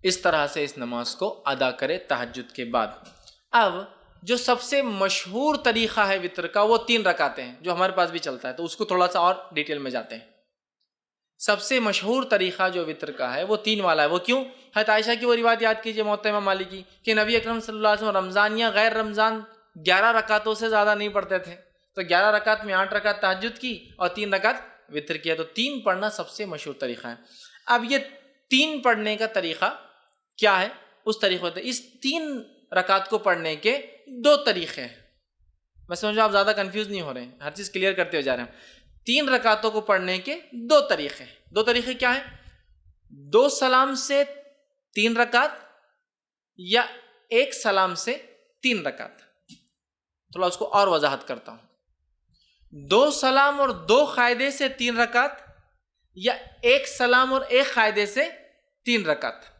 اس طرح سے اس نماز کو ادا کرے تہجد کے بعد۔ اب جو سب سے مشہور طریقہ ہے وطر کا وہ 3 رکعتیں ہیں، جو ہمارے پاس بھی چلتا ہے، تو اس کو تھوڑا سا اور ڈیٹیل میں جاتے ہیں۔ سب سے مشہور طریقہ جو وطر کا ہے وہ 3 والا ہے۔ وہ کیوں؟ حضرت عائشہ کی وہ روایت یاد کیجئے موطا امام مالک کی کہ نبی اکرم صلی اللہ علیہ وسلم رمضان یا غیر رمضان 11 رکعتوں سے زیادہ نہیں پڑھتے تھے، تو 11 رکعت میں 8 رکعت تہجد کی اور 3 رکعت وطر کیا، تو 3 پڑھنا سب سے مشہور طریقہ ہے۔ اب یہ 3 پڑھنے کا طریقہ کیا ہے؟ اس طریقے سے اس 3 رکعت کو پڑھنے کے 2 طریقے ہیں۔ میں سمجھو آپ زیادہ کنفیوز نہیں ہو رہے ہیں، ہر چیز کلیئر کرتے ہوئے جا رہے ہیں۔ 3 رکعتوں کو پڑھنے کے 2 طریقے ہیں۔ 2 طریقے کیا ہیں؟ 2 سلام سے 3 رکعت یا 1 سلام سے 3 رکعت۔ تھوڑا اس کو اور وضاحت کرتا ہوں۔ 2 سلام اور 2 قاعدے سے 3 رکعت یا 1 سلام اور 1 قاعدے سے 3 رکعت۔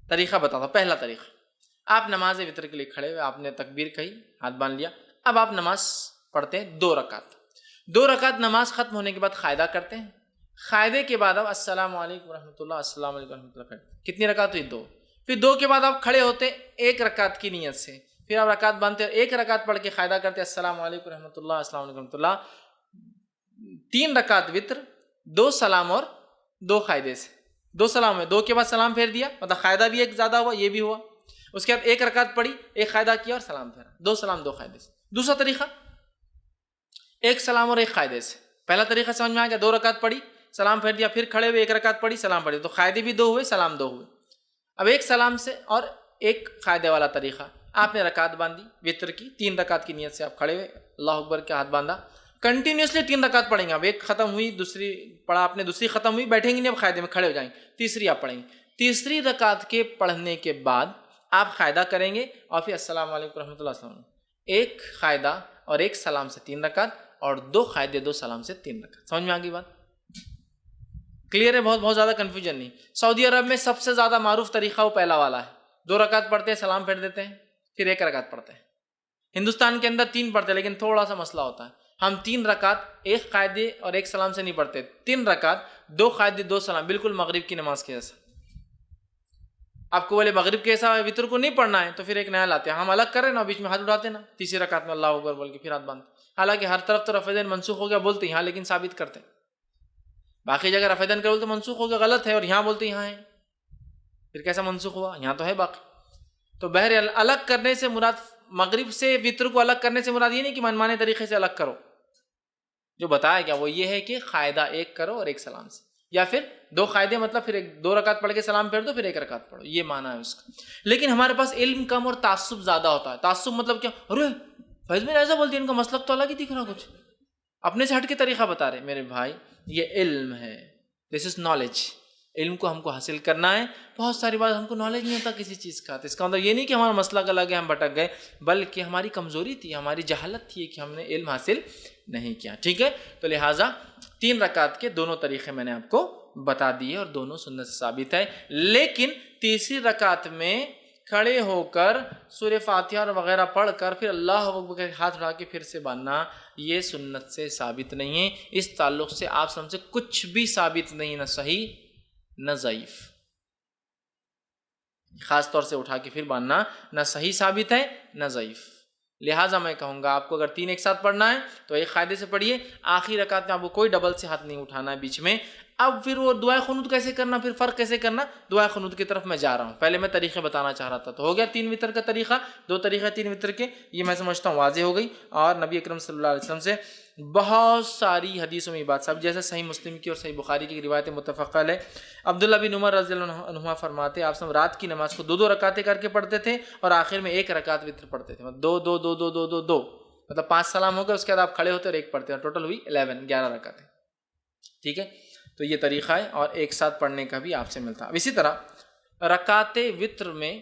طریقہ بتاتا ہوں۔ پہلا طریقہ، آپ نماز وطر کے لیے کھڑے ہوئے، آپ نے تکبیر کہی، ہاتھ باندھ لیا، اب آپ نماز پڑھتے ہیں 2 رکعت۔ 2 رکعت نماز ختم ہونے کے بعد قاعدہ کرتے ہیں، قاعدے کے بعد آپ السلام علیکم ورحمۃ اللہ، السلام علیکم ورحمۃ اللہ کرتے ہیں۔ کتنی رکعت ہوئی؟ 2۔ پھر 2 کے بعد آپ کھڑے ہوتے 1 رکعت کی نیت سے، پھر آپ رکعت باندھتے ہیں، 1 رکعت پڑھ کے قاعدہ کرتے السلام علیکم ورحمۃ اللہ، السلام علیکم ورحمۃ اللہ۔ 3 رکعت وطر، 2 سلام اور 2 قاعدے سے۔ 2 سلام ہے، 2 کے بعد سلام پھیر دیا، مطلب قاعدہ بھی ایک زیادہ ہوا، یہ بھی ہوا۔ اس کے بعد 1 رکعت پڑھی، 1 قاعدہ کیا اور سلام پھیرا، 2 سلام 2 قاعدے سے۔ دوسرا طریقہ 1 سلام اور 1 قاعدے سے۔ پہلا طریقہ سمجھ میں آ گیا، 2 رکعت پڑھی، سلام پھیر دیا، پھر کھڑے ہوئے 1 رکعت پڑھی، سلام پڑھی، تو قاعدے بھی 2 ہوئے، سلام 2 ہوئے۔ اب 1 سلام سے اور 1 قاعدے والا طریقہ، آپ نے رکعت باندھی وطر کی، 3 رکعت کی نیت سے آپ کھڑے ہوئے، اللہ اکبر کے ہاتھ باندھا، کنٹینیوسلی 3 رکعت پڑھیں گے۔ اب 1 ختم ہوئی، دوسری پڑھا آپ نے، دوسری ختم ہوئی، بیٹھیں گے نہیں، اب قاعدے میں کھڑے ہو جائیں گے، تیسری آپ پڑھیں گے۔ تیسری رکعت کے پڑھنے کے بعد آپ قاعدہ کریں گے اور پھر السلام علیکم ورحمۃ اللہ، السلام علیکم، 1 قاعدہ اور 1 سلام سے 3 رکعت، اور 2 قاعدے 2 سلام سے 3 رکعت۔ سمجھ میں آ گئی بات؟ کلیئر ہے؟ بہت زیادہ کنفیوژن نہیں۔ سعودی عرب میں سب سے زیادہ معروف طریقہ وہ پہلا والا ہے، 2 رکعت پڑھتے ہیں، سلام پھیر دیتے ہیں، پھر 1 رکعت پڑھتے ہیں۔ ہندوستان کے اندر 3 پڑھتے ہیں، لیکن تھوڑا سا مسئلہ ہوتا ہے، ہم 3 رکعت 1 قاعدے اور 1 سلام سے نہیں پڑھتے، 3 رکعت 2 قاعدے 2 سلام، بالکل مغرب کی نماز کے جیسا۔ آپ کو بولے مغرب کیسا ہے، وطر کو نہیں پڑھنا ہے، تو پھر ایک نیا لاتے ہیں، ہم الگ کر رہے ہیں نا، بیچ میں ہاتھ اٹھاتے ہیں نا، تیسری رکعت میں اللہ اکبر بول کے پھر ہاتھ باندھتے، حالانکہ ہر طرف تو رفع دین منسوخ ہو گیا بولتے ہیں یہاں، لیکن ثابت کرتے ہیں۔ باقی جگہ رفع دین کا بولتے منسوخ ہو گیا، غلط ہے، اور یہاں بولتے یہاں ہے، پھر کیسا منسوخ ہوا؟ یہاں تو ہے باقی۔ تو بہرحال الگ کرنے سے مراد، مغرب سے وطر کو الگ کرنے سے مراد یہ نہیں کہ منمانے طریقے سے الگ کرو، جو بتایا گیا وہ یہ ہے کہ قاعدہ 1 کرو اور 1 سلام سے، یا پھر 2 قاعدے، مطلب پھر 2 رکعت پڑھ کے سلام پھیر دو، پھر 1 رکعت پڑھو، یہ معنی ہے اس کا۔ لیکن ہمارے پاس علم کم اور تعصب زیادہ ہوتا ہے۔ تعصب مطلب کیا؟ ارے فیض میں ایسا بولتی ہے، ان کا مسلک تو الگ ہی دکھ رہا، کچھ اپنے سے ہٹ کے طریقہ بتا رہے۔ میرے بھائی یہ علم ہے، دس از نالج۔ علم کو ہم کو حاصل کرنا ہے، بہت ساری بات ہم کو نالج نہیں ہوتا کسی چیز کا، تو اس کا مطلب یہ نہیں کہ ہمارا مسلک الگ ہے ہم بھٹک گئے، بلکہ ہماری کمزوری تھی، ہماری جہالت تھی کہ ہم نے علم حاصل نہیں کیا، ٹھیک ہے؟ تو لہٰذا 3 رکعت کے دونوں طریقے میں نے آپ کو بتا دیے اور دونوں سنت سے ثابت ہے۔ لیکن تیسری رکعت میں کھڑے ہو کر سورہ فاتحہ اور وغیرہ پڑھ کر پھر اللہ اکبر کے ہاتھ اٹھا کے پھر سے باندھنا، یہ سنت سے ثابت نہیں ہے۔ اس تعلق سے آپ سب سے کچھ بھی ثابت نہیں، نہ صحیح نہ ضعیف۔ خاص طور سے اٹھا کے پھر باندھنا نہ صحیح ثابت ہے نہ ضعیف۔ لہٰذا میں کہوں گا آپ کو اگر 3 ایک ساتھ پڑھنا ہے تو 1 قاعدے سے پڑھیے، آخری رکعت میں آپ کو کوئی ڈبل سے ہاتھ نہیں اٹھانا ہے بیچ میں۔ اب پھر وہ دعائے قنوت کیسے کرنا، پھر فرق کیسے کرنا، دعائے قنوت کی طرف میں جا رہا ہوں۔ پہلے میں طریقے بتانا چاہ رہا تھا، تو ہو گیا 3 وطر کا طریقہ، 2 طریقے 3 وطر کے، یہ میں سمجھتا ہوں واضح ہو گئی۔ اور نبی اکرم صلی اللہ علیہ وسلم سے بہت ساری حدیثوں میں یہ بات ثابت، جیسے صحیح مسلم کی اور صحیح بخاری کی روایت متفق علیہ۔ عبداللہ بن عمر رضی اللہ عنہما فرماتے ہیں آپ سب رات کی نماز کو 2 رکعتیں کر کے پڑھتے تھے اور آخر میں 1 رکعت وطر پڑھتے تھے، مطلب 2 2 2 2 2 2 2، مطلب 5 سلام ہو گئے، اس کے بعد آپ کھڑے ہوتے اور 1 پڑھتے ہیں، ٹوٹل ہوئی 11 رکعتیں، ٹھیک ہے؟ تو یہ طریقہ ہے، اور ایک ساتھ پڑھنے کا بھی آپ سے ملتا ہے۔ اسی طرح رکعت وطر میں